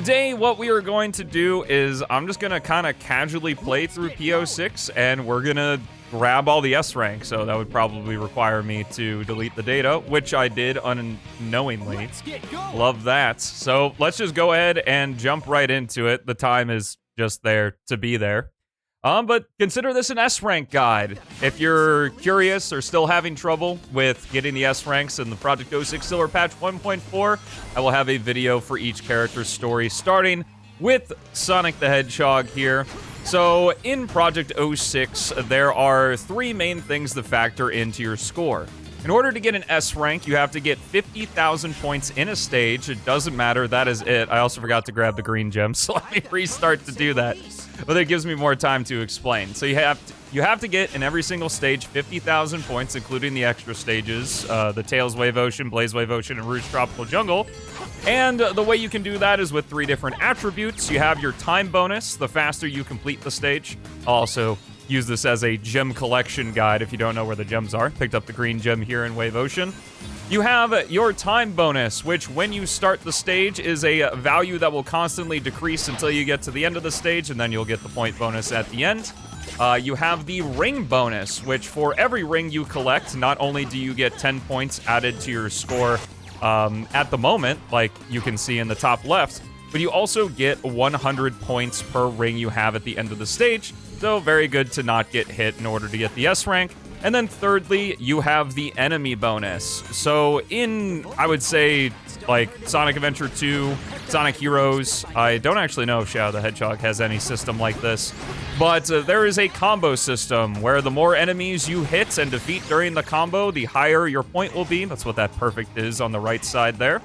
Today, what we are going to do is I'm just going to kind of casually play through P06, and we're going to grab all the S rank, so that would probably require me to delete the data, which I did unknowingly. Love that. So let's just go ahead and jump right into it. The time is just there to be there. But consider this an S rank guide. If you're curious or still having trouble with getting the S ranks in the Project 06 Silver Patch 1.4, I will have a video for each character's story, starting with Sonic the Hedgehog here. So in Project 06, there are three main things that factor into your score. In order to get an S rank, you have to get 50,000 points in a stage. It doesn't matter, that is it. I also forgot to grab the green gem, so let me restart to do that. But it gives me more time to explain. So you have to get in every single stage 50,000 points, including the extra stages, the Tails Wave Ocean, Blaze Wave Ocean, and Rouge Tropical Jungle. And the way you can do that is with three different attributes. You have your time bonus, the faster you complete the stage. I'll also use this as a gem collection guide if you don't know where the gems are. Picked up the green gem here in Wave Ocean. You have your time bonus, which when you start the stage is a value that will constantly decrease until you get to the end of the stage, and then you'll get the point bonus at the end. You have the ring bonus, which for every ring you collect, not only do you get 10 points added to your score at the moment, like you can see in the top left, but you also get 100 points per ring you have at the end of the stage, so very good to not get hit in order to get the S rank. And then thirdly, you have the enemy bonus. So in, I would say, like Sonic Adventure 2, Sonic Heroes, I don't actually know if Shadow the Hedgehog has any system like this, but there is a combo system where the more enemies you hit and defeat during the combo, the higher your point will be. That's what that perfect is on the right side there.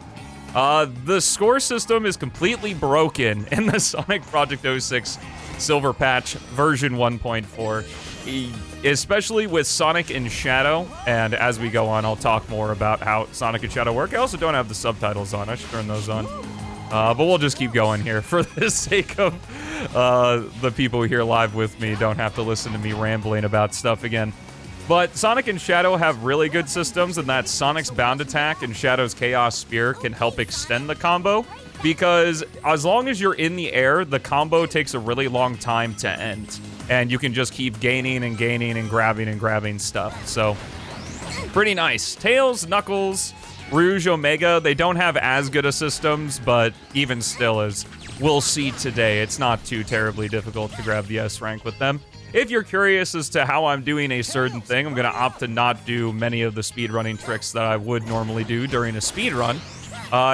The score system is completely broken in the Sonic Project 06 Silver Patch version 1.4. Especially with Sonic and Shadow, and as we go on, I'll talk more about how Sonic and Shadow work. I also don't have the subtitles on. I should turn those on. But we'll just keep going here for the sake of the people here live with me don't have to listen to me rambling about stuff again. But Sonic and Shadow have really good systems, and that Sonic's Bound Attack and Shadow's Chaos Spear can help extend the combo, because as long as you're in the air, the combo takes a really long time to end. And you can just keep gaining and gaining and grabbing stuff. So, pretty nice. Tails, Knuckles, Rouge, Omega, they don't have as good a systems, but even still, as we'll see today, it's not too terribly difficult to grab the S rank with them. If you're curious as to how I'm doing a certain thing, I'm going to opt to not do many of the speedrunning tricks that I would normally do during a speedrun.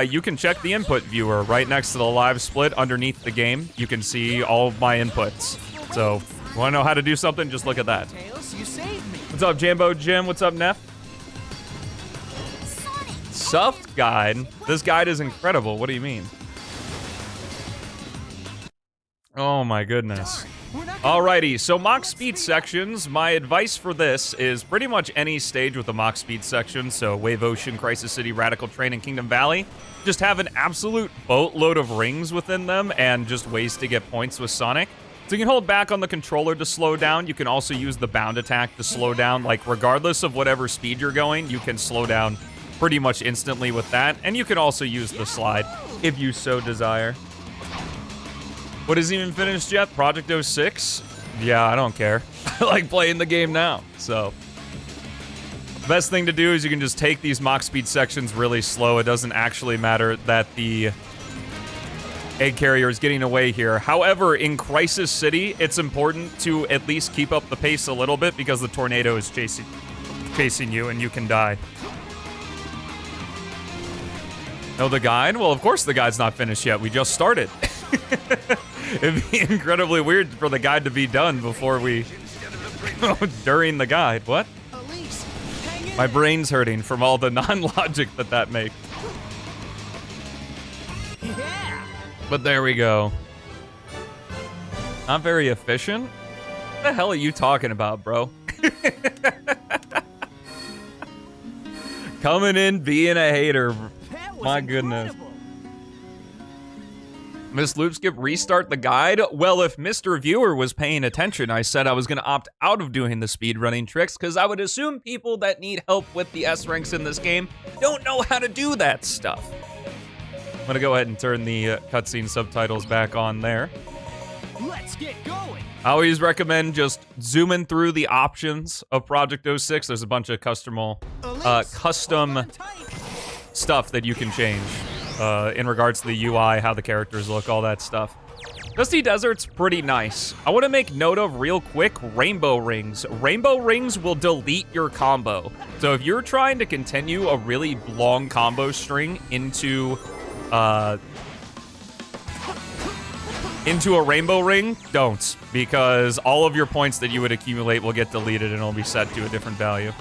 You can check the input viewer right next to the live split underneath the game. You can see all of my inputs. So, want to know how to do something? Just look at that. What's up, Jambo Jim? What's up, Neff? Suft guide? This guide is incredible. What do you mean? Oh my goodness. Alrighty, so Mach Speed sections, my advice for this is pretty much any stage with a Mach Speed section, so Wave Ocean, Crisis City, Radical Train, and Kingdom Valley, just have an absolute boatload of rings within them and just ways to get points with Sonic. So you can hold back on the controller to slow down. You can also use the bound attack to slow down. Like, regardless of whatever speed you're going, you can slow down pretty much instantly with that. And you can also use the slide if you so desire. What isn't even finished yet? Project 06? Yeah, I don't care. I like playing the game now, so. Best thing to do is you can just take these Mach Speed sections really slow. It doesn't actually matter that the egg carrier is getting away here. However, in Crisis City, it's important to at least keep up the pace a little bit because the tornado is chasing you and you can die. Know the guide? Well, of course the guide's not finished yet. We just started. It'd be incredibly weird for the guide to be done before we... during the guide. What? My brain's hurting from all the non-logic that makes. But there we go. Not very efficient? What the hell are you talking about, bro? Coming in, being a hater. My goodness. Miss Loopskip, restart the guide? Well, if Mr. Viewer was paying attention, I said I was going to opt out of doing the speedrunning tricks because I would assume people that need help with the S ranks in this game don't know how to do that stuff. I'm gonna go ahead and turn the cutscene subtitles back on there. Let's get going. I always recommend just zooming through the options of Project 06. There's a bunch of custom stuff that you can change in regards to the UI, how the characters look, all that stuff. Dusty Desert's pretty nice. I want to make note of real quick rainbow rings. Rainbow rings will delete your combo. So if you're trying to continue a really long combo string into a rainbow ring, don't, because all of your points that you would accumulate will get deleted and it'll be set to a different value.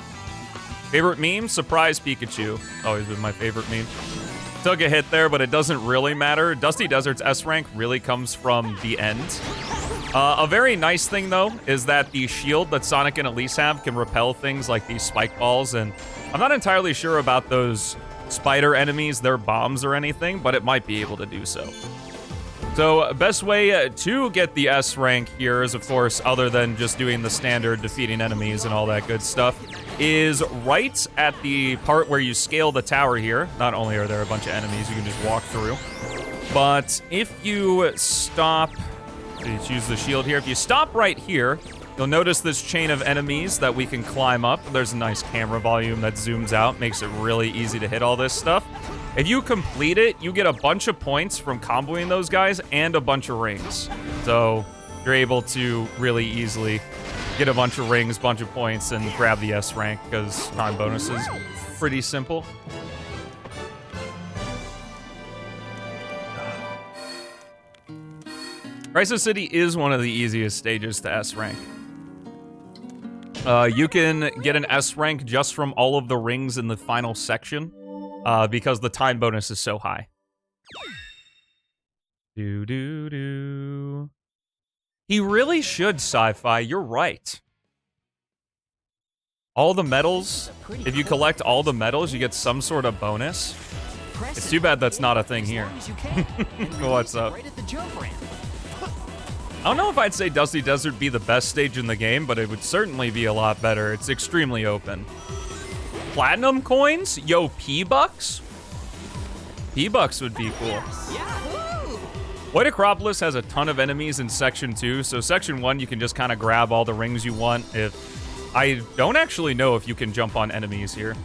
Favorite meme? Surprise Pikachu. Always been my favorite meme. Took a hit there, but it doesn't really matter. Dusty Desert's S rank really comes from the end. A very nice thing, though, is that the shield that Sonic and Elise have can repel things like these spike balls, and I'm not entirely sure about those spider enemies, their bombs or anything, but it might be able to do so. So, best way to get the S rank here is, of course, other than just doing the standard defeating enemies and all that good stuff, is right at the part where you scale the tower here. Not only are there a bunch of enemies you can just walk through, but if you stop, choose the shield here, if you stop right here, you'll notice this chain of enemies that we can climb up. There's a nice camera volume that zooms out, makes it really easy to hit all this stuff. If you complete it, you get a bunch of points from comboing those guys and a bunch of rings. So you're able to really easily get a bunch of rings, bunch of points, and grab the S rank because time bonus is pretty simple. Crisis City is one of the easiest stages to S rank. You can get an S rank just from all of the rings in the final section because the time bonus is so high. Do. He really should, Sci-Fi. You're right. All the medals, if you collect all the medals, you get some sort of bonus. It's too bad that's not a thing here. What's up? I don't know if I'd say Dusty Desert be the best stage in the game, but it would certainly be a lot better. It's extremely open. Platinum coins? Yo, P-Bucks? P-Bucks would be cool. White Acropolis has a ton of enemies in Section 2, so Section 1 you can just kind of grab all the rings you want. I don't actually know if you can jump on enemies here.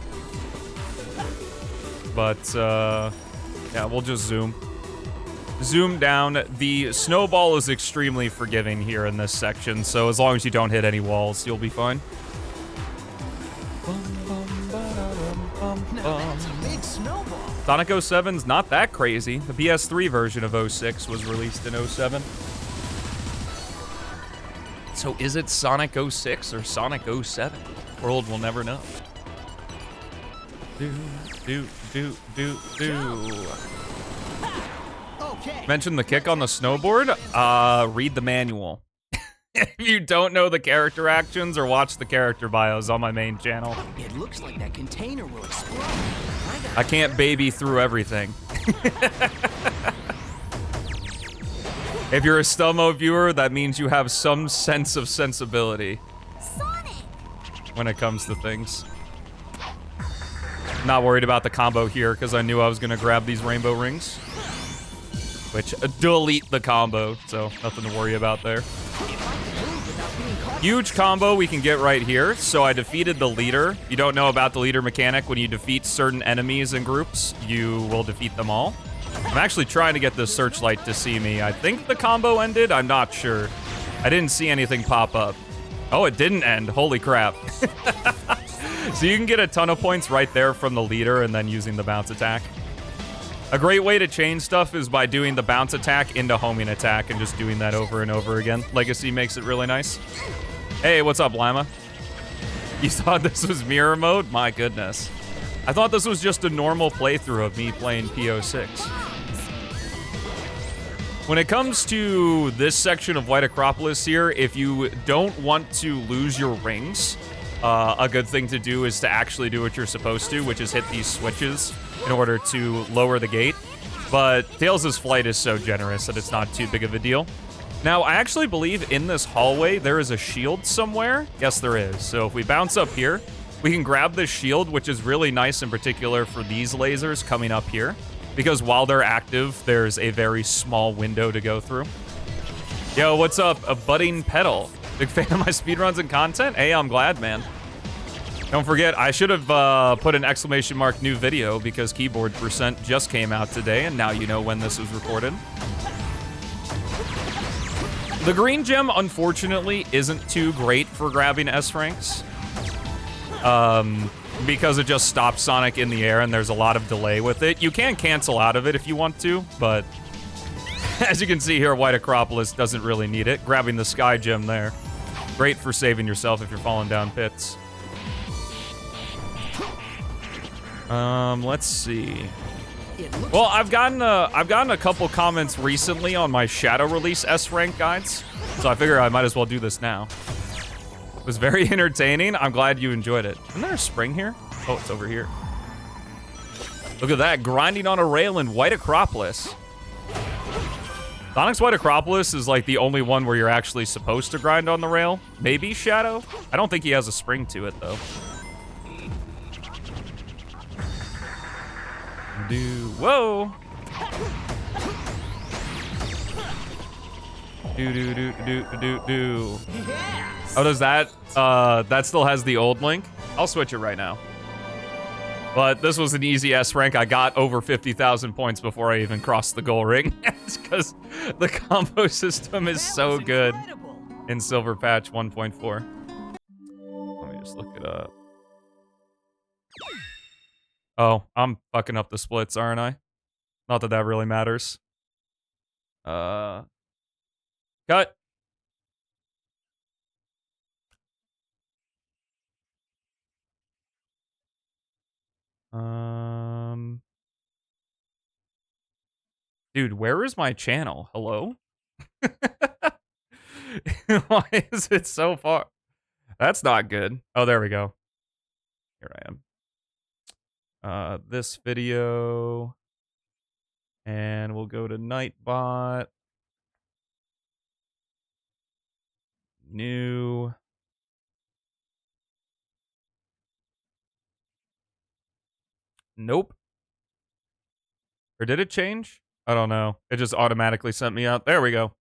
But, yeah, we'll just zoom. Zoom down. The snowball is extremely forgiving here in this section, so as long as you don't hit any walls, you'll be fine. That's a big snowball. Sonic 07's not that crazy. The PS3 version of 06 was released in 07. So is it Sonic 06 or Sonic 07? World will never know. Do. Okay. Mention the kick on the snowboard. Read the manual. If you don't know the character actions or watch the character bios on my main channel. It looks like that container will explode. I can't baby through everything. If you're a Stelmo viewer, that means you have some sense of sensibility Sonic! when it comes to things. Not worried about the combo here because I knew I was going to grab these rainbow rings. Which delete the combo, so nothing to worry about there. Huge combo we can get right here. So I defeated the leader. You don't know about the leader mechanic. When you defeat certain enemies in groups, you will defeat them all. I'm actually trying to get the searchlight to see me. I think the combo ended. I'm not sure. I didn't see anything pop up. Oh, it didn't end. Holy crap. So you can get a ton of points right there from the leader and then using the bounce attack. A great way to change stuff is by doing the bounce attack into homing attack and just doing that over and over again. Legacy makes it really nice. Hey, what's up, Lima? You thought this was mirror mode? My goodness. I thought this was just a normal playthrough of me playing P06. When it comes to this section of White Acropolis here, if you don't want to lose your rings, a good thing to do is to actually do what you're supposed to, which is hit these switches in order to lower the gate. But Tails' flight is so generous that it's not too big of a deal. Now, I actually believe in this hallway there is a shield somewhere. Yes, there is. So if we bounce up here, we can grab this shield, which is really nice in particular for these lasers coming up here, because while they're active, there's a very small window to go through. Yo, what's up? A budding pedal. Big fan of my speedruns and content? Hey, I'm glad, man. Don't forget, I should have put an exclamation mark new video because keyboard percent just came out today, and now you know when this was recorded. The green gem, unfortunately, isn't too great for grabbing S ranks. Because it just stops Sonic in the air and there's a lot of delay with it. You can cancel out of it if you want to, but as you can see here, White Acropolis doesn't really need it. Grabbing the Sky Gem there. Great for saving yourself if you're falling down pits. Let's see. Well, I've gotten a couple comments recently on my Shadow Release S rank guides, so I figure I might as well do this now. It was very entertaining. I'm glad you enjoyed it. Isn't there a spring here? Oh, it's over here. Look at that, grinding on a rail in White Acropolis. Sonic's White Acropolis is like the only one where you're actually supposed to grind on the rail. Maybe Shadow? I don't think he has a spring to it, though. Whoa! Do. Oh, does that? That still has the old link? I'll switch it right now. But this was an easy S rank. I got over 50,000 points before I even crossed the goal ring. It's because the combo system is so good in Silver Patch 1.4. Let me just look it up. Oh, I'm fucking up the splits, aren't I? Not that that really matters. Cut. Dude, where is my channel? Hello? Why is it so far? That's not good. Oh, there we go. Here I am. This video. And we'll go to Nightbot. New. Nope. Or did it change? I don't know. It just automatically sent me out. There we go.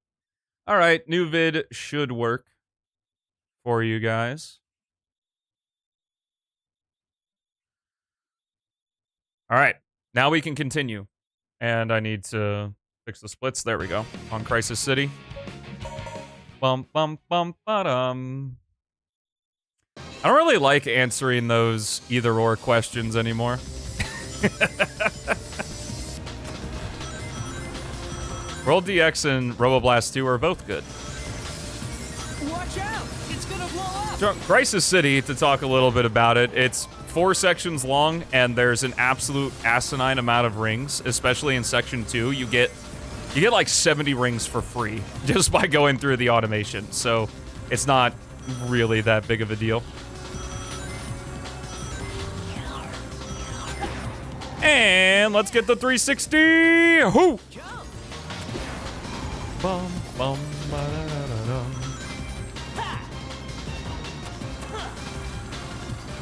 All right, new vid should work for you guys. All right, now we can continue. And I need to fix the splits. There we go. On Crisis City. Bum, bum, bum, ba-dum. I don't really like answering those either-or questions anymore. World DX and Roboblast 2 are both good. Watch out! It's gonna blow up! Crisis City, to talk a little bit about it, it's 4 sections long, and there's an absolute asinine amount of rings, especially in Section 2. You get like 70 rings for free just by going through the automation, so it's not really that big of a deal. And let's get the 360! Whoo! Bum, bum, ba-da-da-da-dum.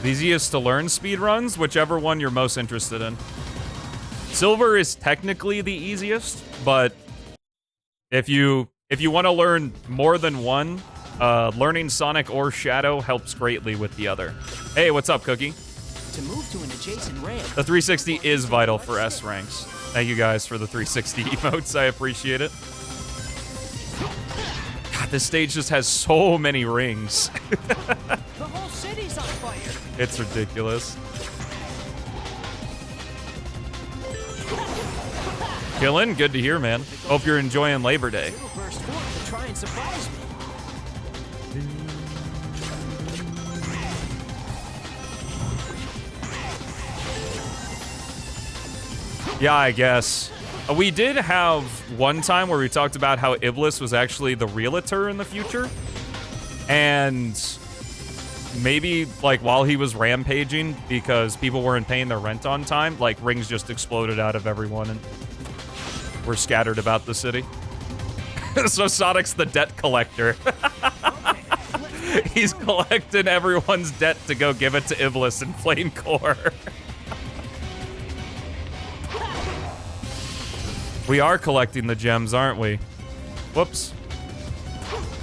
The easiest to learn speedruns, whichever one you're most interested in. Silver is technically the easiest, but if you want to learn more than one, learning Sonic or Shadow helps greatly with the other. Hey, what's up, Cookie? To move to an adjacent ramp. The 360 is vital for S ranks. Thank you guys for the 360 emotes. I appreciate it. God, this stage just has so many rings. The whole city's on fire. It's ridiculous. Killin', good to hear, man. Hope you're enjoying Labor Day. It'll burst forth to try and surprise me. Yeah, I guess. We did have one time where we talked about how Iblis was actually the realtor in the future. And maybe, like, while he was rampaging, because people weren't paying their rent on time, like, rings just exploded out of everyone and were scattered about the city. So Sonic's the debt collector. He's collecting everyone's debt to go give it to Iblis and Flame Core. We are collecting the gems, aren't we? Whoops.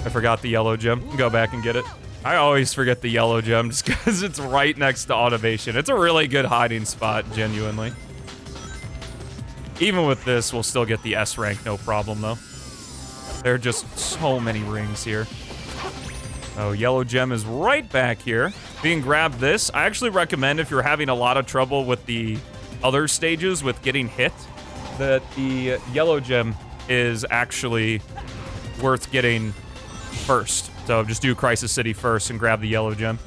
I forgot the yellow gem. Go back and get it. I always forget the yellow gem just because it's right next to automation. It's a really good hiding spot, genuinely. Even with this, we'll still get the S rank, no problem, though. There are just so many rings here. Oh, yellow gem is right back here. Being grabbed this. I actually recommend if you're having a lot of trouble with the other stages with getting hit, that the yellow gem is actually worth getting first. So just do Crisis City first and grab the yellow gem.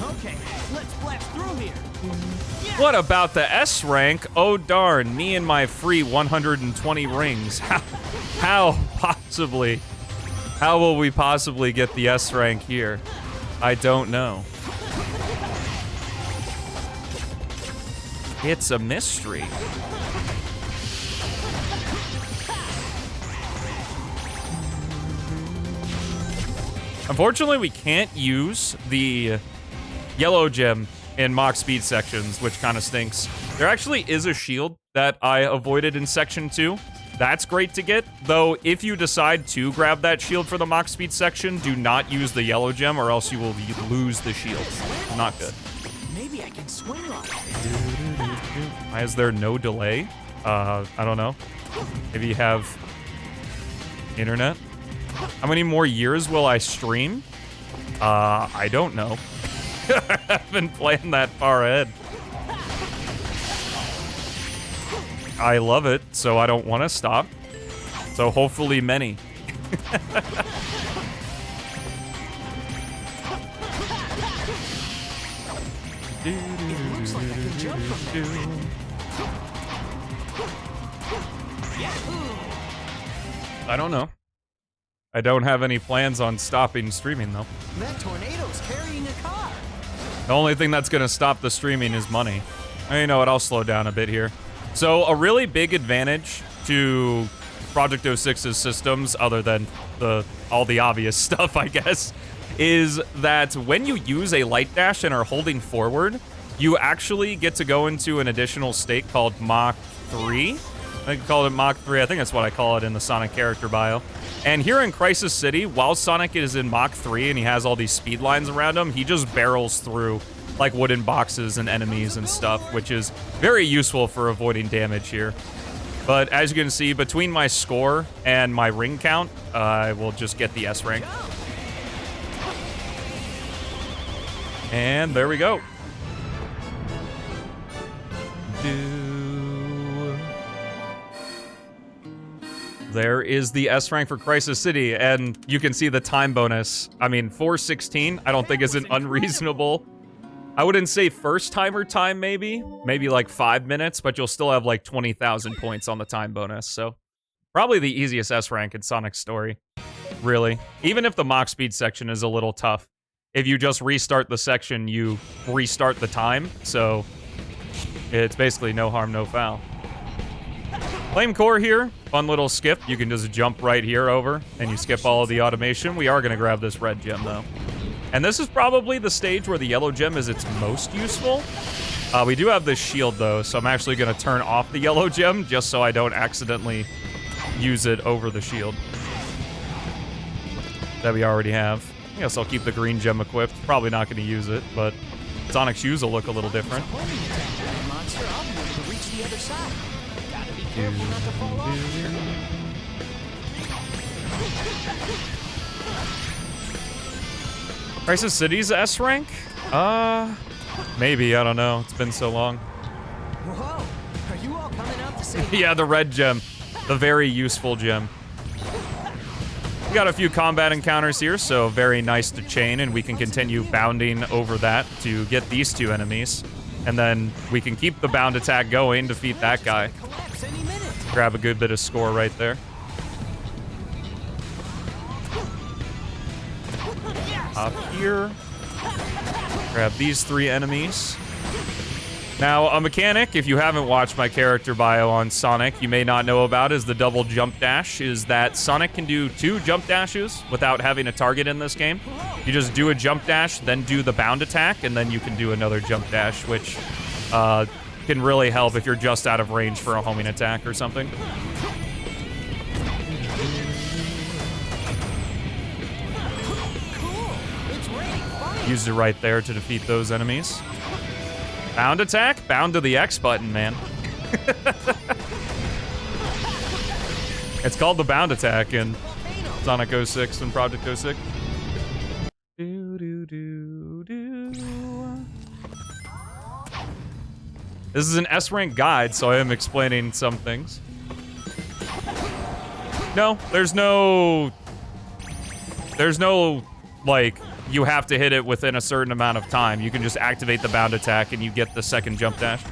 Okay, let's blast through here. What about the S rank? Oh darn, me and my free 120 rings. How will we possibly get the S rank here? I don't know. It's a mystery. Unfortunately, we can't use the yellow gem in Mach speed sections, which kind of stinks. There actually is a shield that I avoided in section 2. That's great to get, though if you decide to grab that shield for the Mach speed section, do not use the yellow gem or else you will lose the shield. Not good. Maybe I can swing on it. Why is there no delay? I don't know. Maybe you have internet? How many more years will I stream? I don't know. I haven't planned that far ahead. I love it, so I don't want to stop. So hopefully many. It looks like I can jump from there. I don't know. I don't have any plans on stopping streaming, though. That tornado's carrying a car. The only thing that's going to stop the streaming is money. You know what? I'll slow down a bit here. So a really big advantage to Project 06's systems, other than all the obvious stuff, I guess, is that when you use a light dash and are holding forward, you actually get to go into an additional state called Mach 3. I think I call it Mach 3. I think that's what I call it in the Sonic character bio. And here in Crisis City, while Sonic is in Mach 3 and he has all these speed lines around him, he just barrels through like wooden boxes and enemies and stuff, which is very useful for avoiding damage here. But as you can see, between my score and my ring count, I will just get the S rank. And there we go. There is the S rank for Crisis City, and you can see the time bonus. I mean, 4:16, I don't think is an unreasonable. I wouldn't say first timer time, maybe like 5 minutes, but you'll still have like 20,000 points on the time bonus. So probably the easiest S rank in Sonic's story, really. Even if the Mach speed section is a little tough, if you just restart the section, you restart the time. So it's basically no harm, no foul. Flame Core here, fun little skip. You can just jump right here over and you skip all of the automation. We are going to grab this red gem though. And this is probably the stage where the yellow gem is its most useful. We do have this shield though, so I'm actually going to turn off the yellow gem just so I don't accidentally use it over the shield that we already have. I guess I'll keep the green gem equipped. Probably not going to use it, but Sonic's shoes will look a little different. Monster, I'll be able to reach the other side. Gotta be careful not to fall off here. Crisis City's S rank? Maybe, I don't know. It's been so long. Whoa, are you all coming out to say Yeah, the red gem. The very useful gem. We got a few combat encounters here, so very nice to chain, and we can continue bounding over that to get these two enemies. And then we can keep the bound attack going, defeat that guy. collapse any minute? Grab a good bit of score right there. Up here. Grab these three enemies. Now, a mechanic, if you haven't watched my character bio on Sonic, you may not know about is the double jump dash, is that Sonic can do 2 jump dashes without having a target in this game. You just do a jump dash, then do the bound attack, and then you can do another jump dash, which can really help if you're just out of range for a homing attack or something. Used it right there to defeat those enemies. Bound attack? Bound to the X button, man. It's called the bound attack in Sonic 06 and Project 06. This is an S-rank guide, so I am explaining some things. No, there's no, like, you have to hit it within a certain amount of time. You can just activate the bound attack and you get the second jump dash.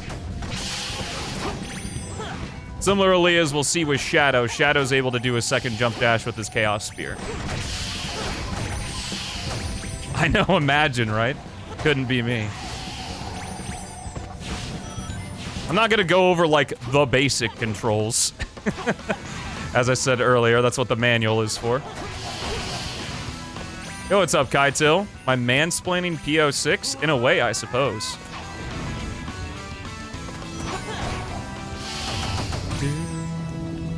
Similarly, as we'll see with Shadow, Shadow's able to do a second jump dash with his Chaos Spear. I know, imagine, right? Couldn't be me. I'm not gonna go over, like, the basic controls. As I said earlier, that's what the manual is for. Yo, what's up, Kaitil? My mansplaining P06? In a way, I suppose.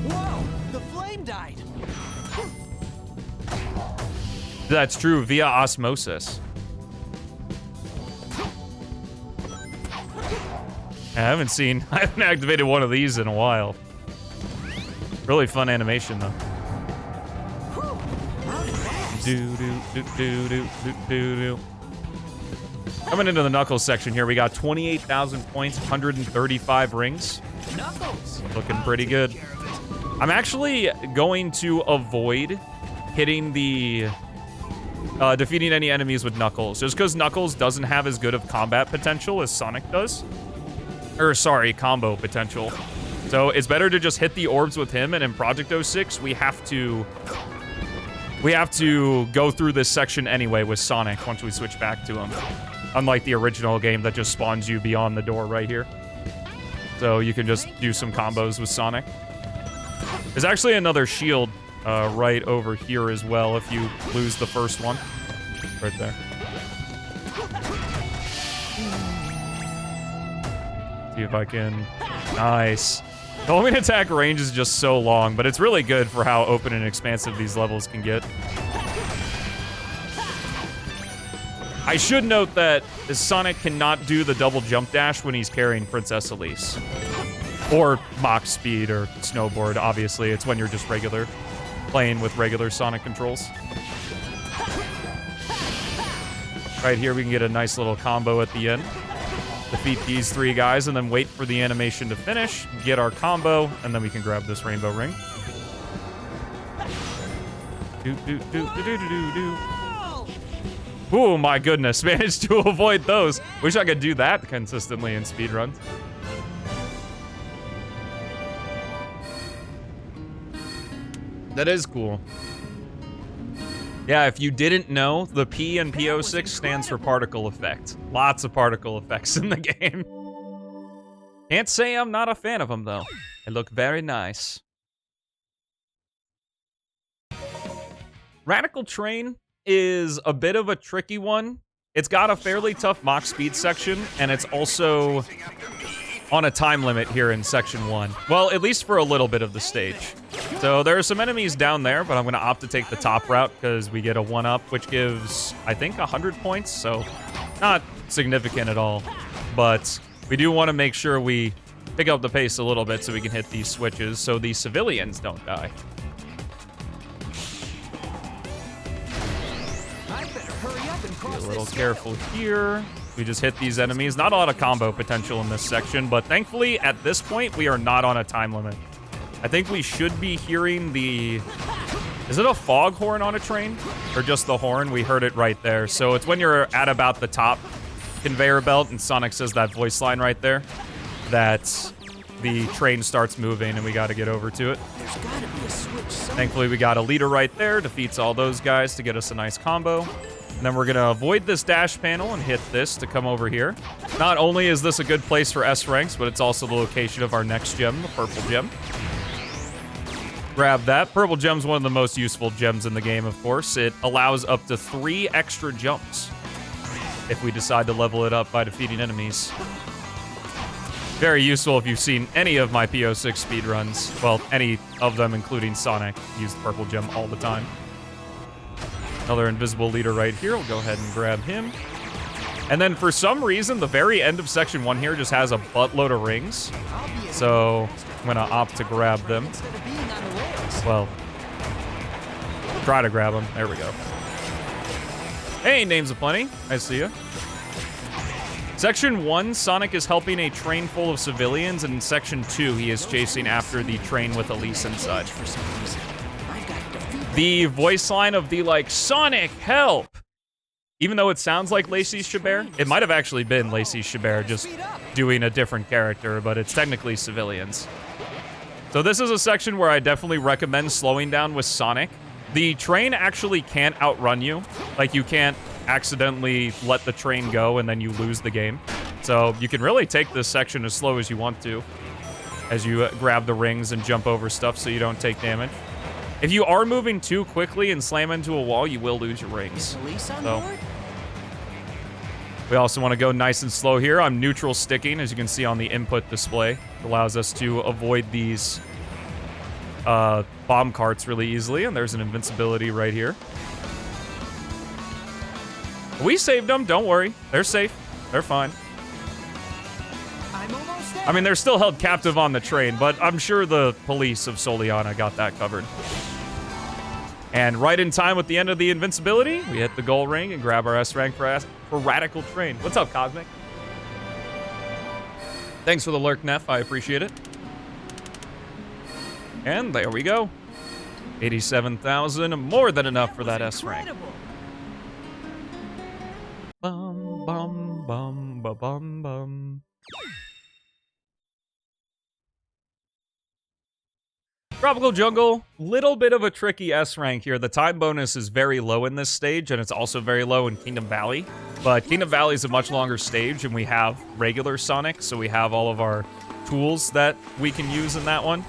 Whoa! The flame died. That's true, via osmosis. I haven't activated one of these in a while. Really fun animation, though. Coming into the Knuckles section here, we got 28,000 points, 135 rings. Knuckles. Looking pretty good. I'm actually going to avoid hitting the... defeating any enemies with Knuckles, just because Knuckles doesn't have as good of combat potential as Sonic does. Or, sorry, combo potential. So it's better to just hit the orbs with him, and in Project 06, we have to go through this section anyway with Sonic once we switch back to him. Unlike the original game that just spawns you beyond the door right here. So you can just do some combos with Sonic. There's actually another shield right over here as well if you lose the first one. Right there. See if I can... Nice. The homing attack range is just so long, but it's really good for how open and expansive these levels can get. I should note that Sonic cannot do the double jump dash when he's carrying Princess Elise. Or Mach Speed or Snowboard, obviously. It's when you're just playing with regular Sonic controls. Right here, we can get a nice little combo at the end. Defeat these three guys and then wait for the animation to finish, get our combo, and then we can grab this rainbow ring. Oh my goodness, managed to avoid those. Wish I could do that consistently in speedruns. That is cool. Yeah, if you didn't know, the P in P06 stands for particle effect. Lots of particle effects in the game. Can't say I'm not a fan of them, though. They look very nice. Radical Train is a bit of a tricky one. It's got a fairly tough Mach Speed section, and it's also on a time limit here in Section 1. Well, at least for a little bit of the stage. So there are some enemies down there, but I'm going to opt to take the top route because we get a 1-up, which gives, I think, 100 points. So not significant at all. But we do want to make sure we pick up the pace a little bit so we can hit these switches so the civilians don't die. Be a little careful here. We just hit these enemies. Not a lot of combo potential in this section, but thankfully, at this point, we are not on a time limit. I think we should be hearing the... Is it a foghorn on a train? Or just the horn? We heard it right there. So it's when you're at about the top conveyor belt, and Sonic says that voice line right there, that the train starts moving, and we got to get over to it. There's gotta be a switch somewhere. Thankfully, we got a leader right there. Defeats all those guys to get us a nice combo. And then we're going to avoid this dash panel and hit this to come over here. Not only is this a good place for S ranks, but it's also the location of our next gem, the purple gem. Grab that. Purple gem's one of the most useful gems in the game, of course. It allows up to 3 extra jumps if we decide to level it up by defeating enemies. Very useful if you've seen any of my P06 speedruns. Well, any of them, including Sonic. Use the purple gem all the time. Another invisible leader right here. We'll go ahead and grab him. And then for some reason, the very end of section 1 here just has a buttload of rings. So I'm going to opt to grab them. Well, try to grab them. There we go. Hey, names aplenty. I see you. Section 1, Sonic is helping a train full of civilians, and in Section 2, he is chasing after the train with Elise inside. The voice line of the, like, Sonic, help! Even though it sounds like Lacey Chabert, it might have actually been Lacey Chabert just doing a different character, but it's technically civilians. So this is a section where I definitely recommend slowing down with Sonic. The train actually can't outrun you. Like, you can't accidentally let the train go and then you lose the game. So you can really take this section as slow as you want to, as you grab the rings and jump over stuff so you don't take damage. If you are moving too quickly and slam into a wall, you will lose your rings. So we also want to go nice and slow here. I'm neutral sticking, as you can see on the input display. It allows us to avoid these bomb carts really easily, and there's an invincibility right here. We saved them, don't worry. They're safe. They're fine. I mean, they're still held captive on the train, but I'm sure the police of Soliana got that covered. And right in time with the end of the invincibility, we hit the gold ring and grab our S rank for Radical Train. What's up, Cosmic? Thanks for the lurk, Neff. I appreciate it. And there we go. 87,000, more than enough for that S rank. Bum, bum, bum, ba, bum, bum. Tropical Jungle, little bit of a tricky S rank here. The time bonus is very low in this stage, and it's also very low in Kingdom Valley. But Kingdom Valley is a much longer stage, and we have regular Sonic, so we have all of our tools that we can use in that one.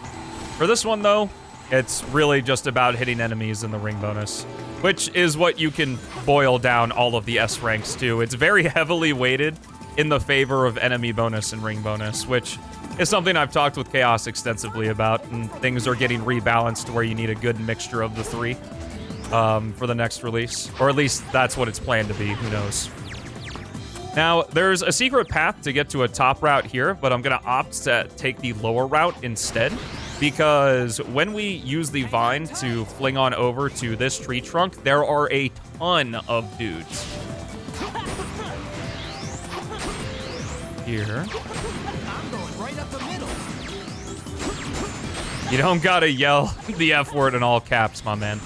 For this one, though, it's really just about hitting enemies in the ring bonus, which is what you can boil down all of the S ranks to. It's very heavily weighted in the favor of enemy bonus and ring bonus, which is something I've talked with Chaos extensively about, and things are getting rebalanced to where you need a good mixture of the three for the next release. Or at least that's what it's planned to be, who knows. Now, there's a secret path to get to a top route here, but I'm gonna opt to take the lower route instead, because when we use the vine to fling on over to this tree trunk, there are a ton of dudes. Here. I'm going right up the middle. You don't gotta yell the F word in all caps, my man.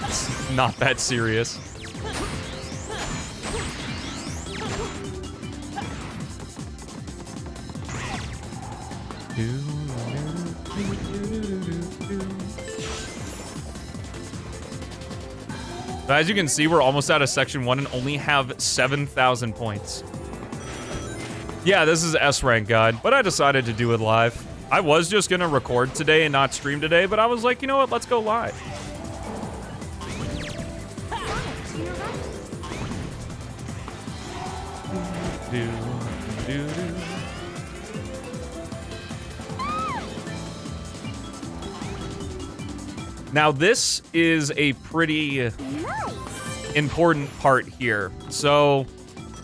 It's not that serious. So as you can see, we're almost out of Section 1 and only have 7,000 points. Yeah, this is S rank guide, but I decided to do it live. I was just gonna record today and not stream today, but I was like, you know what, let's go live. Now, this is a pretty important part here. So,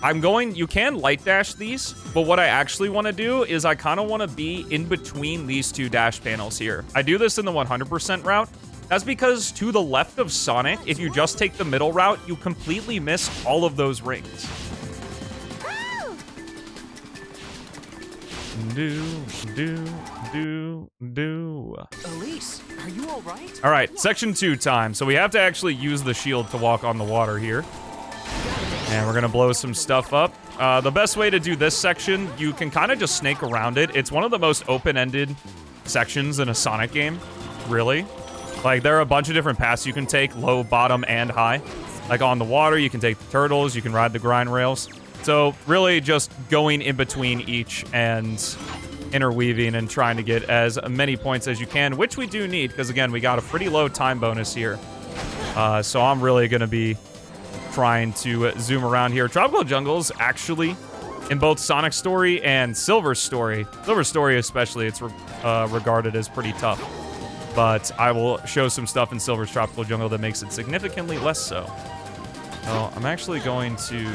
you can light dash these, but what I actually want to do is I kind of want to be in between these two dash panels here. I do this in the 100% route. That's because to the left of Sonic, if you just take the middle route, you completely miss all of those rings. Elise, are you all right? All right, Section 2 time. So we have to actually use the shield to walk on the water here. And we're gonna blow some stuff up. The best way to do this section, you can kind of just snake around it. It's one of the most open-ended sections in a Sonic game, really. Like, there are a bunch of different paths you can take, low, bottom, and high. Like, on the water, you can take the turtles, you can ride the grind rails. So, really just going in between each and interweaving and trying to get as many points as you can, which we do need, because, again, we got a pretty low time bonus here. So I'm really going to be trying to zoom around here. Tropical Jungle's actually in both Sonic's story and Silver's story. Silver's story especially, it's regarded as pretty tough. But I will show some stuff in Silver's Tropical Jungle that makes it significantly less so. So I'm actually going to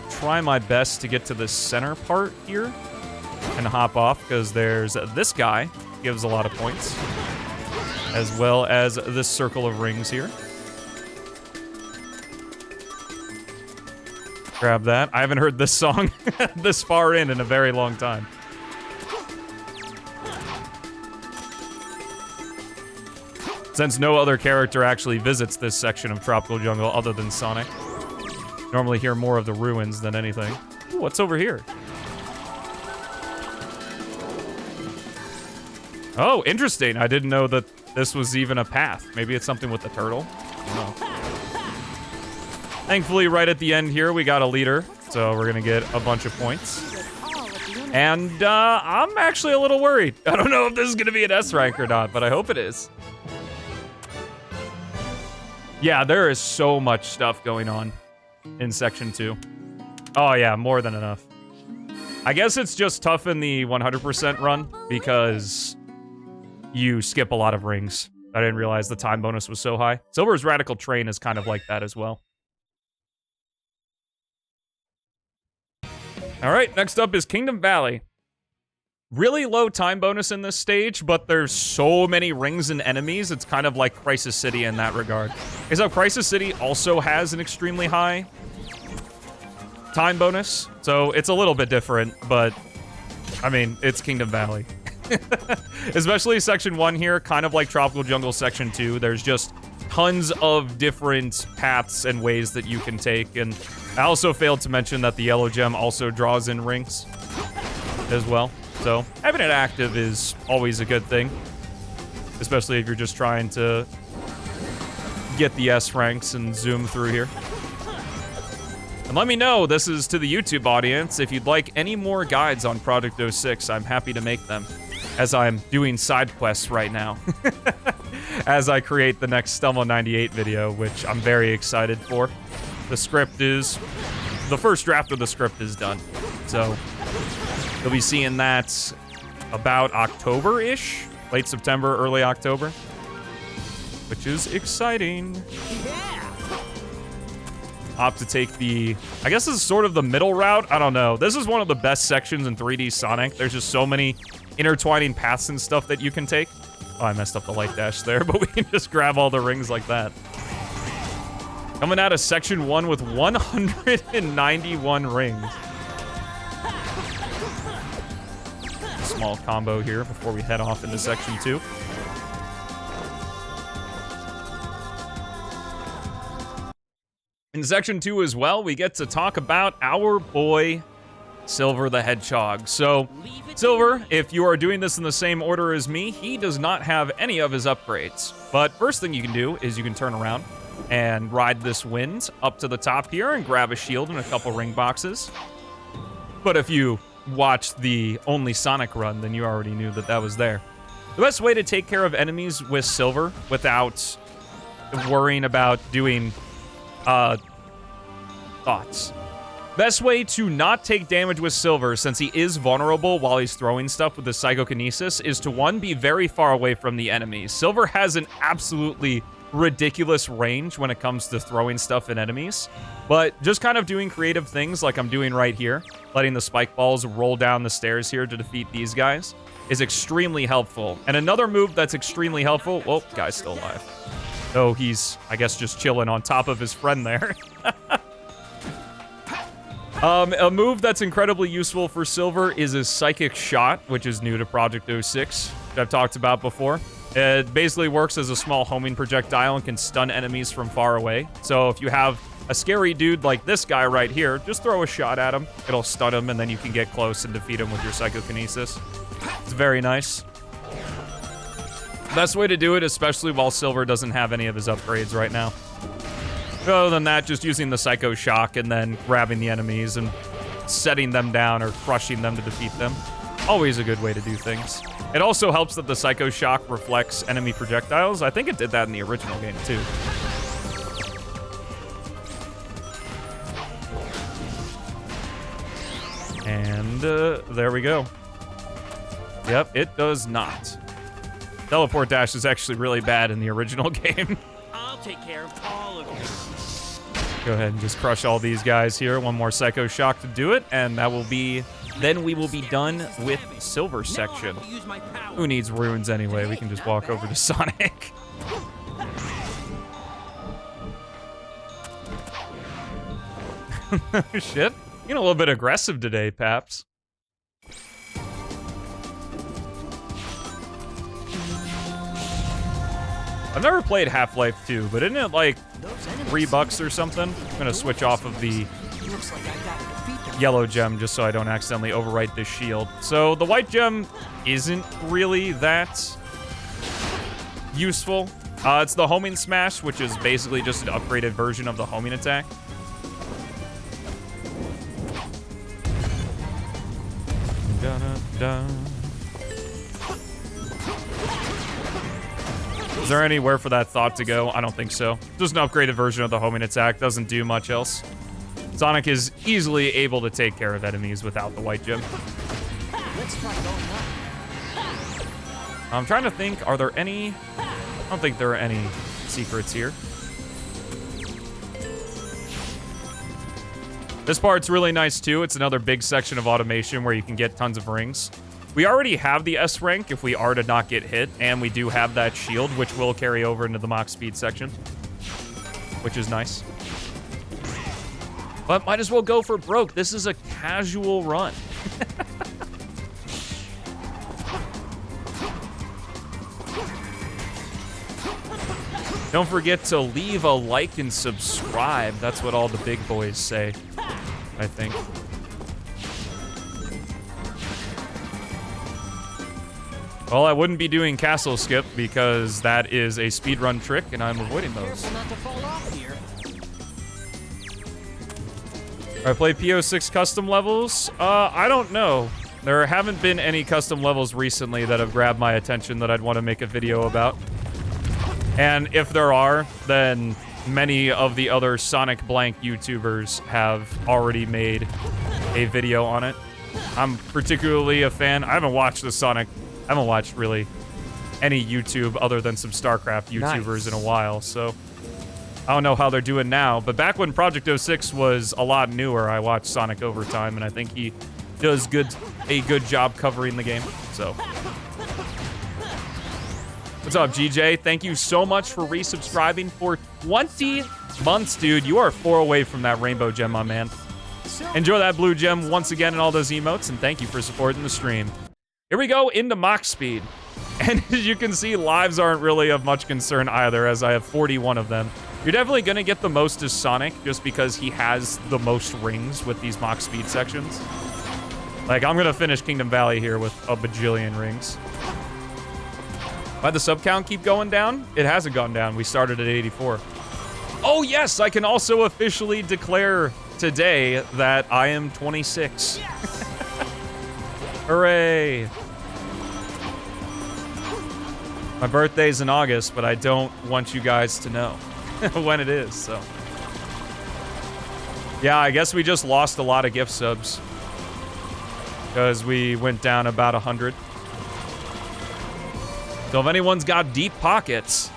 try my best to get to the center part here and hop off, because there's this guy, gives a lot of points, as well as this circle of rings here. Grab that. I haven't heard this song this far in a very long time. Since no other character actually visits this section of Tropical Jungle other than Sonic. Normally hear more of the ruins than anything. Ooh, what's over here? Oh, interesting. I didn't know that this was even a path. Maybe it's something with the turtle. I don't know. Thankfully, right at the end here, we got a leader. So we're gonna get a bunch of points. And I'm actually a little worried. I don't know if this is gonna be an S rank or not, but I hope it is. Yeah, there is so much stuff going on in Section 2. Oh yeah, more than enough. I guess it's just tough in the 100% run because you skip a lot of rings. I didn't realize the time bonus was so high. Silver's Radical Train is kind of like that as well. All right, next up is Kingdom Valley. Really low time bonus in this stage, but there's so many rings and enemies, it's kind of like Crisis City in that regard. Except Crisis City also has an extremely high time bonus, so it's a little bit different, but, I mean, it's Kingdom Valley. Especially Section 1 here, kind of like Tropical Jungle Section 2, there's just tons of different paths and ways that you can take, and I also failed to mention that the yellow gem also draws in rings as well. So, having it active is always a good thing. Especially if you're just trying to get the S ranks and zoom through here. And let me know, this is to the YouTube audience, if you'd like any more guides on Project 06, I'm happy to make them. As I'm doing side quests right now. As I create the next Stelmo 98 video, which I'm very excited for. The first draft of the script is done. So, you'll be seeing that about October-ish. Late September, early October. Which is exciting. Opt to take the... I guess this is sort of the middle route. I don't know. This is one of the best sections in 3D Sonic. There's just so many intertwining paths and stuff that you can take. Oh, I messed up the light dash there, but we can just grab all the rings like that. Coming out of Section 1 with 191 rings. Small combo here before we head off into Section 2. In Section 2 as well, we get to talk about our boy, Silver the Hedgehog. So, Silver, if you are doing this in the same order as me, he does not have any of his upgrades. But first thing you can do is you can turn around and ride this wind up to the top here and grab a shield and a couple ring boxes. But if you watched the only Sonic run, then you already knew that that was there. The best way to take care of enemies with Silver without worrying about doing thoughts. Best way to not take damage with Silver, since he is vulnerable while he's throwing stuff with the Psychokinesis, is to, one, be very far away from the enemies. Silver has an absolutely ridiculous range when it comes to throwing stuff at enemies, but just kind of doing creative things like I'm doing right here, letting the spike balls roll down the stairs here to defeat these guys, is extremely helpful. And another move that's extremely helpful... Oh, guy's still alive. Oh, he's, I guess, just chilling on top of his friend there. A move that's incredibly useful for Silver is his Psychic Shot, which is new to Project 06, which I've talked about before. It basically works as a small homing projectile and can stun enemies from far away. So if you have a scary dude like this guy right here, just throw a shot at him. It'll stun him, and then you can get close and defeat him with your Psychokinesis. It's very nice. Best way to do it, especially while Silver doesn't have any of his upgrades right now. Other than that, just using the Psycho Shock and then grabbing the enemies and setting them down or crushing them to defeat them. Always a good way to do things. It also helps that the Psycho Shock reflects enemy projectiles. I think it did that in the original game, too. And there we go. Yep, it does not. Teleport dash is actually really bad in the original game. I'll take care of all of you. Go ahead and just crush all these guys here. One more Psycho Shock to do it, and that will be... Then we will be done with Silver section. Who needs runes anyway? We can just walk over to Sonic. Shit. You're a little bit aggressive today, Paps. I've never played Half-Life 2, but isn't it like $3 or something? I'm gonna switch off of the yellow gem just so I don't accidentally overwrite this shield. So the white gem isn't really that useful. It's the homing smash, which is basically just an upgraded version of the homing attack. Is there anywhere for that thought to go? I don't think so. Just an upgraded version of the homing attack. Doesn't do much else. Sonic is easily able to take care of enemies without the white gem. Let's try going up. I'm trying to think, are there any... I don't think there are any secrets here. This part's really nice too. It's another big section of automation where you can get tons of rings. We already have the S rank if we are to not get hit, and we do have that shield, which will carry over into the Mach Speed section, which is nice. But might as well go for broke. This is a casual run. Don't forget to leave a like and subscribe. That's what all the big boys say, I think. Well, I wouldn't be doing Castle Skip because that is a speedrun trick and I'm avoiding those. Careful not to fall off here. I play P06 custom levels? I don't know. There haven't been any custom levels recently that have grabbed my attention that I'd want to make a video about. And if there are, then many of the other Sonic Blank YouTubers have already made a video on it. I'm particularly a fan. I haven't watched really any YouTube other than some StarCraft YouTubers in a while, so I don't know how they're doing now. But back when Project 06 was a lot newer, I watched Sonic Overtime, and I think he does a good job covering the game, so... What's up, GJ? Thank you so much for resubscribing for 20 months, dude. You are 4 away from that rainbow gem, my man. Enjoy that blue gem once again and all those emotes, and thank you for supporting the stream. Here we go into Mach Speed. And as you can see, lives aren't really of much concern either, as I have 41 of them. You're definitely going to get the most as Sonic, just because he has the most rings with these Mach Speed sections. Like, I'm going to finish Kingdom Valley here with a bajillion rings. Why the sub count keep going down? It hasn't gone down. We started at 84. Oh yes, I can also officially declare today that I am 26. Yes! Hooray! My birthday's in August, but I don't want you guys to know when it is, so. Yeah, I guess we just lost a lot of gift subs. Because we went down about 100. So if anyone's got deep pockets...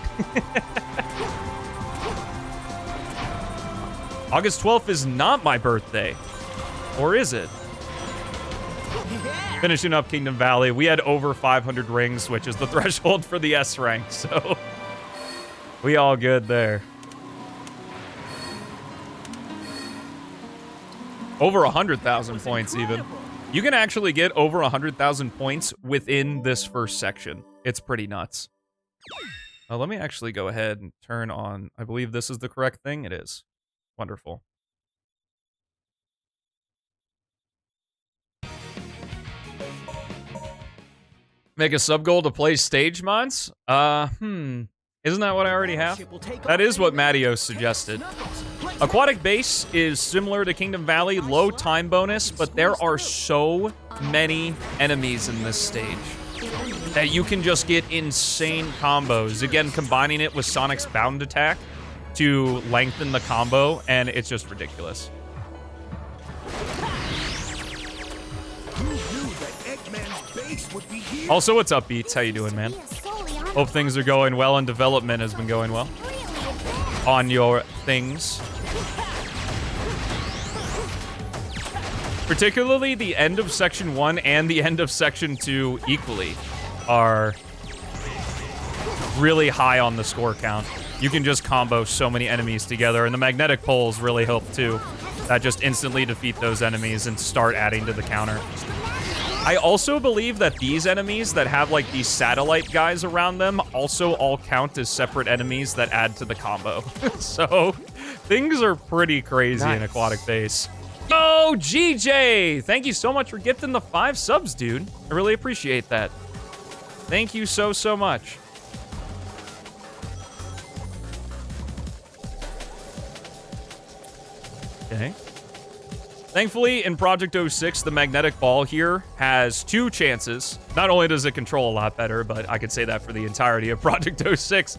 August 12th is not my birthday. Or is it? Finishing up Kingdom Valley. We had over 500 rings, which is the threshold for the S rank, so... we all good there. Over 100,000 points, even. You can actually get over 100,000 points within this first section. It's pretty nuts. Let me actually go ahead and turn on... I believe this is the correct thing. It is. Wonderful. Make a sub goal to play stage mods? Isn't that what I already have? That is what Mattios suggested. Aquatic Base is similar to Kingdom Valley, low time bonus, but there are so many enemies in this stage that you can just get insane combos. Again, combining it with Sonic's bound attack to lengthen the combo, and it's just ridiculous. Also, what's up, Beats? How you doing, man? Hope things are going well and development has been going well on your things. Particularly the end of Section 1 and the end of Section 2 equally are really high on the score count. You can just combo so many enemies together, and the magnetic poles really help too. That just instantly defeat those enemies and start adding to the counter. I also believe that these enemies that have like these satellite guys around them also all count as separate enemies that add to the combo. So things are pretty crazy in Aquatic Base. Oh, GJ! Thank you so much for gifting the 5 subs, dude. I really appreciate that. Thank you so, so much. Okay. Thankfully, in Project 06, the magnetic ball here has 2 chances. Not only does it control a lot better, but I could say that for the entirety of Project 06.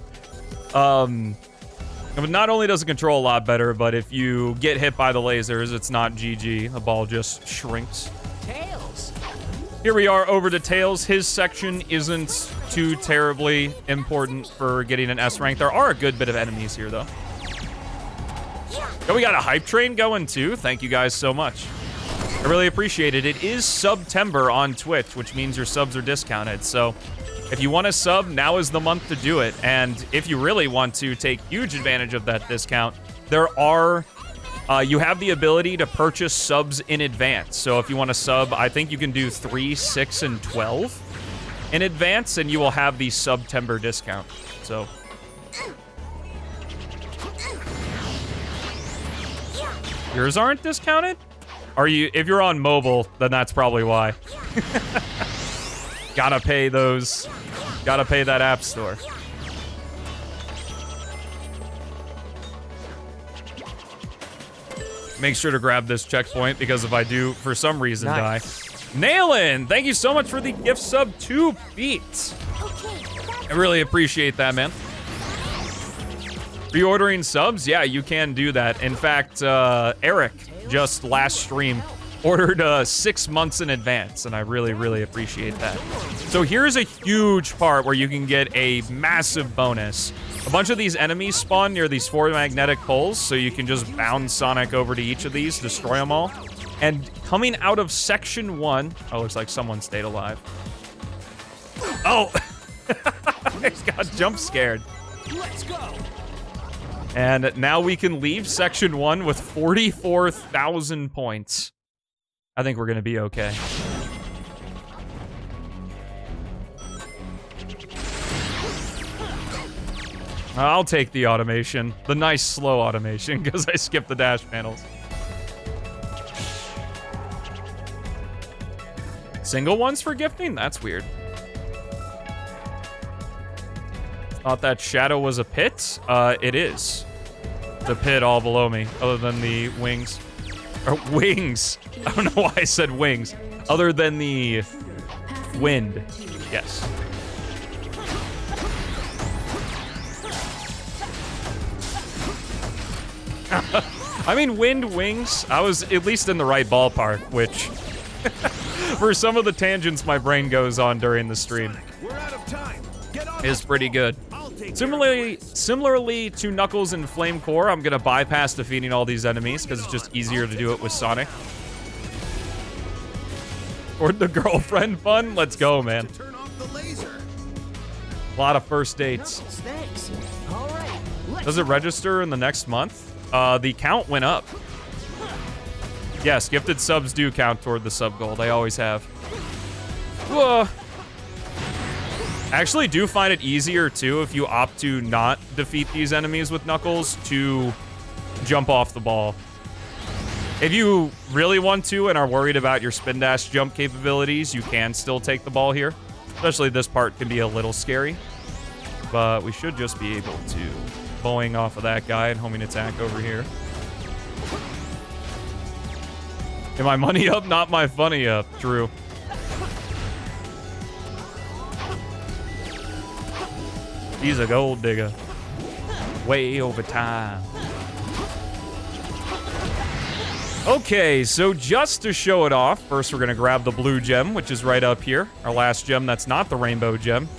But not only does it control a lot better, but if you get hit by the lasers, it's not GG. The ball just shrinks. Tails. Here we are over to Tails. His section isn't too terribly important for getting an S rank. There are a good bit of enemies here, though. Oh, we got a hype train going, too. Thank you guys so much. I really appreciate it. It is September on Twitch, which means your subs are discounted. So if you want to sub, now is the month to do it. And if you really want to take huge advantage of that discount, there are, you have the ability to purchase subs in advance. So if you want to sub, I think you can do 3, 6, and 12 in advance, and you will have the September discount. So yours aren't discounted? Are you? If you're on mobile, then that's probably why. Gotta pay those. Gotta pay that app store. Make sure to grab this checkpoint because if I do, for some reason, die. Nailin, thank you so much for the gift sub 2 beats. I really appreciate that, man. Reordering subs? Yeah, you can do that. In fact, Eric just last stream ordered 6 months in advance, and I really, really appreciate that. So here's a huge part where you can get a massive bonus. A bunch of these enemies spawn near these 4 magnetic poles, so you can just bound Sonic over to each of these, destroy them all. And coming out of Section 1... Oh, looks like someone stayed alive. Oh! I got jump scared. Let's go. And now we can leave Section 1 with 44,000 points. I think we're going to be okay. I'll take the automation. The nice slow automation, because I skipped the dash panels. Single ones for gifting? That's weird. Thought that shadow was a pit? It is. The pit all below me, other than the wings. Or wings! I don't know why I said wings. Other than the wind. Yes. I mean, wind, wings. I was at least in the right ballpark, which... for some of the tangents my brain goes on during the stream. Is pretty good. Similarly to Knuckles and Flame Core, I'm gonna bypass defeating all these enemies because it's just easier to do it with Sonic. Or the girlfriend fun? Let's go, man. A lot of first dates. Does it register in the next month? The count went up. Yes, gifted subs do count toward the sub goal. They always have. Whoa. I actually do find it easier, too, if you opt to not defeat these enemies with Knuckles, to jump off the ball. If you really want to and are worried about your spin dash jump capabilities, you can still take the ball here. Especially this part can be a little scary. But we should just be able to bowing off of that guy and homing attack over here. Am I money up? Not my funny up. True. He's a gold digger. Way over time. Okay, so just to show it off, first we're gonna grab the blue gem, which is right up here. Our last gem that's not the rainbow gem.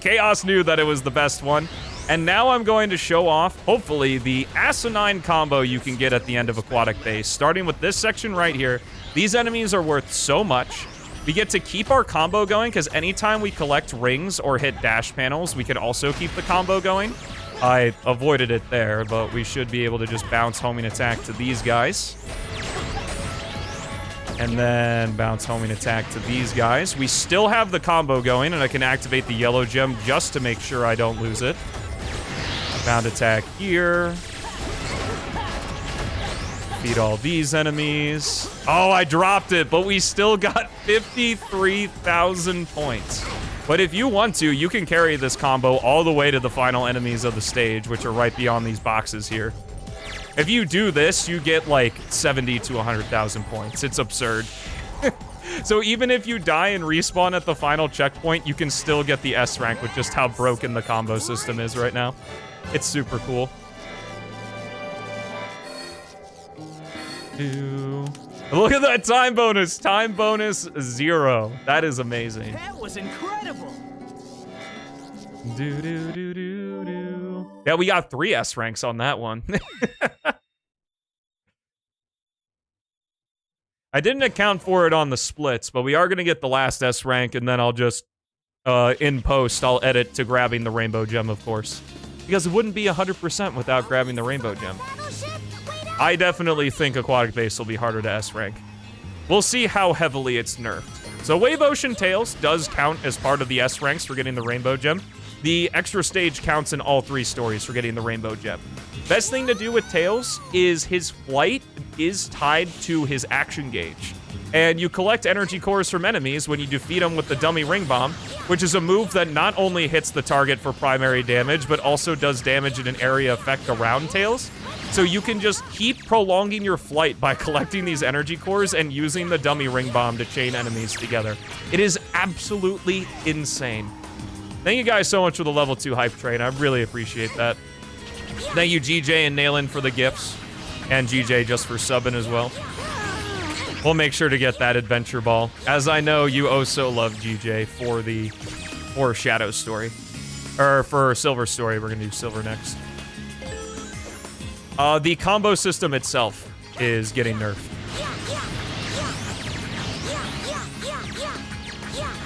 Chaos knew that it was the best one. And now I'm going to show off, hopefully, the asinine combo you can get at the end of Aquatic Base. Starting with this section right here. These enemies are worth so much. We get to keep our combo going, because anytime we collect rings or hit dash panels, we can also keep the combo going. I avoided it there, but we should be able to just bounce homing attack to these guys. And then bounce homing attack to these guys. We still have the combo going, and I can activate the yellow gem just to make sure I don't lose it. Bound attack here. Beat all these enemies. Oh, I dropped it, but we still got 53,000 points. But if you want to, you can carry this combo all the way to the final enemies of the stage, which are right beyond these boxes here. If you do this, you get like 70 to 100,000 points. It's absurd. So even if you die and respawn at the final checkpoint, you can still get the S rank with just how broken the combo system is right now. It's super cool. Look at that time bonus. Time bonus 0. That is amazing. That was incredible. Yeah, we got 3 S ranks on that one. I didn't account for it on the splits, but we are going to get the last S rank, and then I'll just, in post, I'll edit to grabbing the rainbow gem, of course. Because it wouldn't be 100% without grabbing the rainbow gem. I definitely think Aquatic Base will be harder to S rank. We'll see how heavily it's nerfed. So Wave Ocean Tails does count as part of the S ranks for getting the rainbow gem. The extra stage counts in all 3 stories for getting the rainbow gem. Best thing to do with Tails is his flight is tied to his action gauge. And you collect energy cores from enemies when you defeat them with the dummy ring bomb, which is a move that not only hits the target for primary damage, but also does damage in an area effect around Tails. So you can just keep prolonging your flight by collecting these energy cores and using the dummy ring bomb to chain enemies together. It is absolutely insane. Thank you guys so much for the level 2 hype train. I really appreciate that. Thank you, GJ and Nailin, for the gifts. And GJ just for subbing as well. We'll make sure to get that adventure ball, as I know you also love GJ for Shadow story. Or for Silver story. We're gonna do Silver next. The combo system itself is getting nerfed.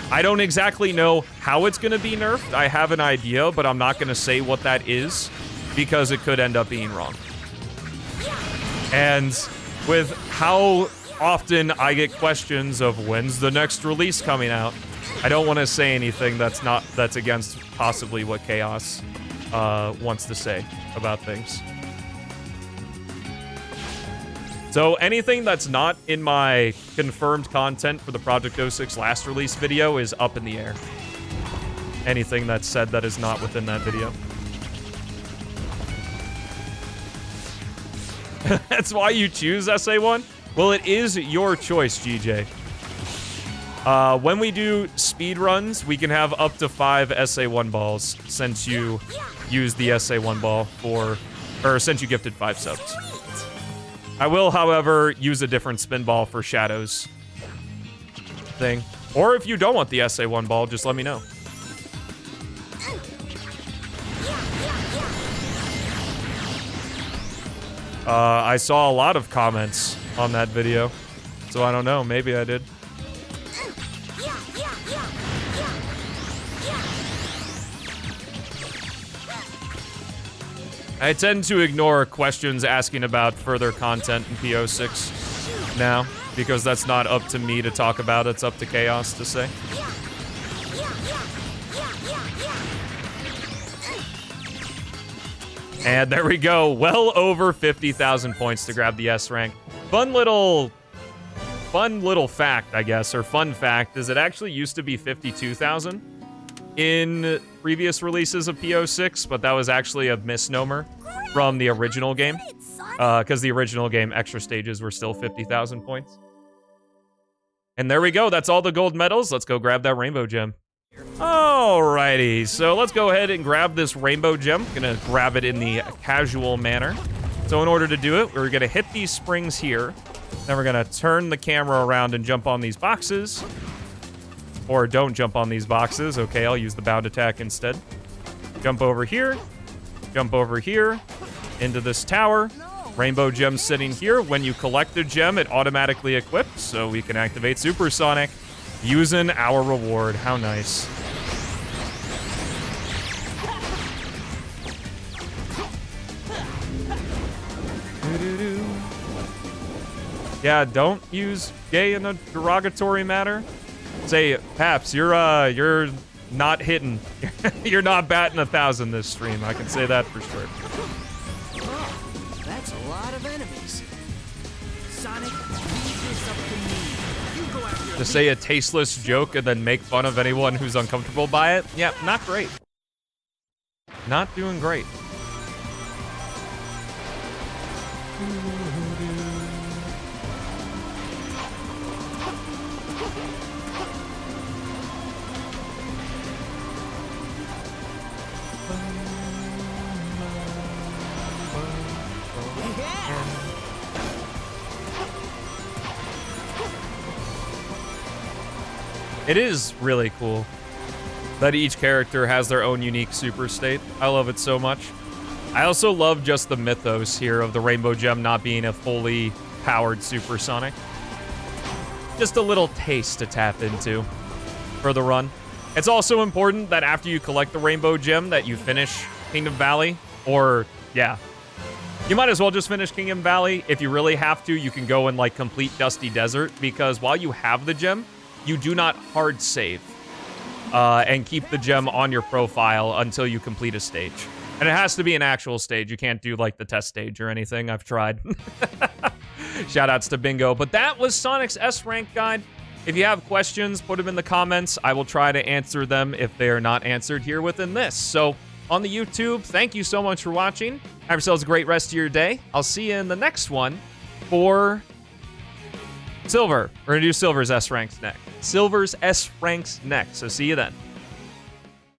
I don't exactly know how it's gonna be nerfed. I have an idea, but I'm not gonna say what that is, because it could end up being wrong. And with how often I get questions of when's the next release coming out, I don't want to say anything that's against possibly what Chaos wants to say about things. So anything that's not in my confirmed content for the Project 06 last release video is up in the air. Anything that's said that is not within that video. That's why you choose SA1? Well, it is your choice, GJ. When we do speed runs, we can have up to 5 SA1 balls since you used the SA1 ball since you gifted 5 subs. I will, however, use a different spin ball for Shadow's thing. Or if you don't want the SA1 ball, just let me know. I saw a lot of comments on that video, so I don't know, maybe I did. I tend to ignore questions asking about further content in P06 now, because that's not up to me to talk about, it's up to Chaos to say. And there we go, well over 50,000 points to grab the S rank. Fun little fact, I guess, or fun fact, is it actually used to be 52,000 in previous releases of P06, but that was actually a misnomer from the original game, because the original game extra stages were still 50,000 points. And there we go, that's all the gold medals. Let's go grab that rainbow gem. Alrighty, so let's go ahead and grab this rainbow gem. Gonna grab it in the casual manner. So in order to do it, we're gonna hit these springs here. Then we're gonna turn the camera around and jump on these boxes. Or don't jump on these boxes. Okay, I'll use the bound attack instead. Jump over here. Jump over here. Into this tower. Rainbow gem sitting here. When you collect a gem, it automatically equips, so we can activate Supersonic using our reward. How nice. Yeah, don't use gay in a derogatory manner. Say, Paps, you're not hitting. You're not batting 1,000 this stream. I can say that for sure. Oh, that's a lot of enemies. Sonic, leave this up to me. You go after To say a tasteless joke and then make fun of anyone who's uncomfortable by it? Yeah, not great. Not doing great. It is really cool that each character has their own unique super state. I love it so much. I also love just the mythos here of the Rainbow Gem not being a fully powered supersonic. Just a little taste to tap into for the run. It's also important that after you collect the Rainbow Gem that you finish Kingdom Valley, or, yeah. You might as well just finish Kingdom Valley. If you really have to, you can go in, like, complete Dusty Desert, because while you have the gem, you do not hard save and keep the gem on your profile until you complete a stage. And it has to be an actual stage. You can't do, like, the test stage or anything. I've tried. Shoutouts to Bingo. But that was Sonic's S-Rank guide. If you have questions, put them in the comments. I will try to answer them if they are not answered here within this. So, on the YouTube, thank you so much for watching. Have yourselves a great rest of your day. I'll see you in the next one for Silver. We're going to do Silver's S-Ranks next. Silver's S-Ranks next. So, see you then.